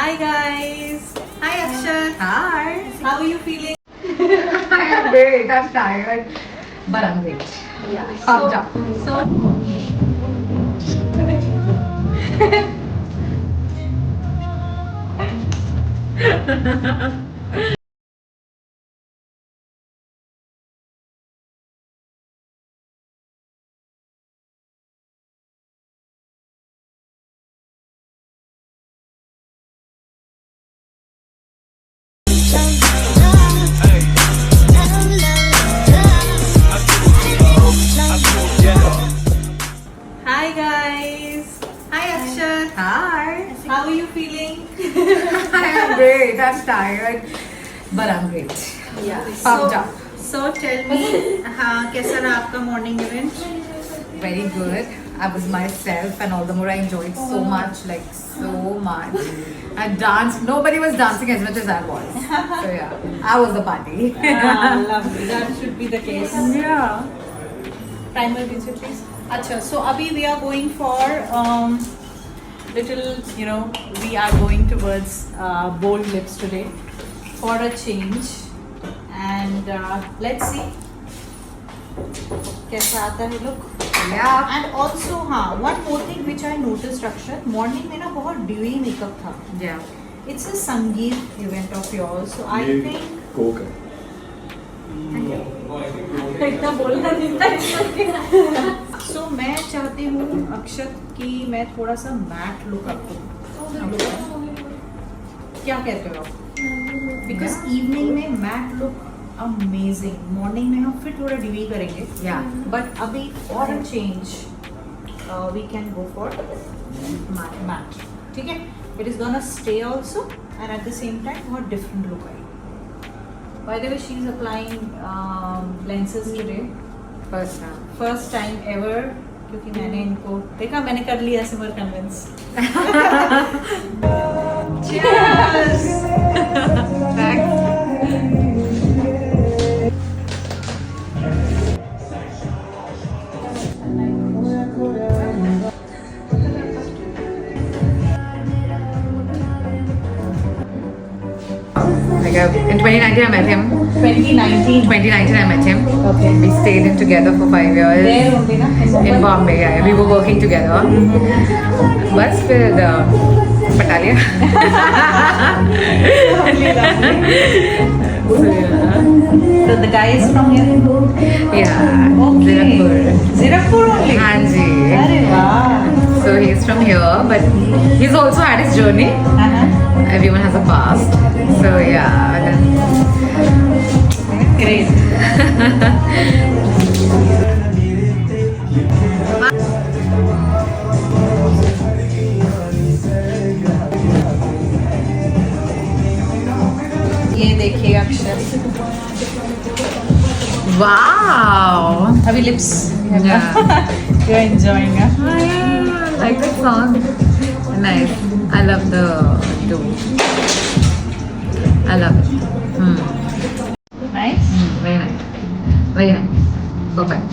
Hi guys. Hi Akshat. Hi. How are you feeling? I'm great. I'm tired, but I'm great. Yeah. Pumped up. So Hi guys. Hi Akshat. Hi. How are you feeling? I'm great. I'm tired, but I'm great. Yeah. Pumped up. So tell me, कैसा रहा आपका morning event? Very good. I was myself, and all the more I enjoyed so much, like so much. I danced. Nobody was dancing as much as I was. So yeah, I was the party. Lovely. That should be the case. Yeah. Primer detail please. Acha, so abhi we are going for little, we are going towards bold lips today for a change, and let's see कैसा आता है look. Yeah. And also हाँ, one more thing which I noticed अक्षर, morning में ना बहुत dewy makeup था. Yeah. It's a संगीत event of yours, so I think Coke है। इतना बोलना नहीं था. So मैं चाहती हूँ अक्षत कि मैं थोड़ा सा मैट लुक आपको क्या कहते हो आप? बिकॉज इवनिंग में मैट लुक अमेजिंग, मॉर्निंग में हम फिर थोड़ा डिवी करेंगे. Yeah. बट अभी for a change we can go for matte. ठीक है, it is gonna stay also and at the same time बहुत डिफरेंट लुक आएगी. By the way she is applying lenses today First time. First time ever, क्योंकि मैंने इनको देखा, मैंने कर लिया Simar convince. In 2019 I met him. 2019. 2019 I met him. Okay. We stayed in together for 5 years. There only ना In Bombay, yeah. We were working together. बस फिर पटा लिया. So, yeah. So the guy is from here. Yeah. Okay. Zirakpur. Zirakpur only. हाँ जी. अरे वाह. So he's from here, but he's also had his journey. Everyone has a past. So yeah. Great. ये देखिए अक्षर, Wow. अभी lips. Yeah. You're enjoying it. Oh, yeah. Like that song. Nice. I love the do. I love it. Nice. Very nice. Very nice. Perfect.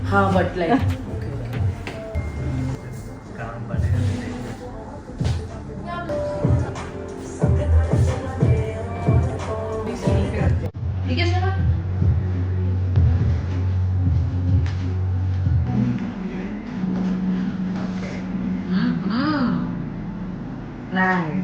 हाँ but like ठीक है sir. Nice.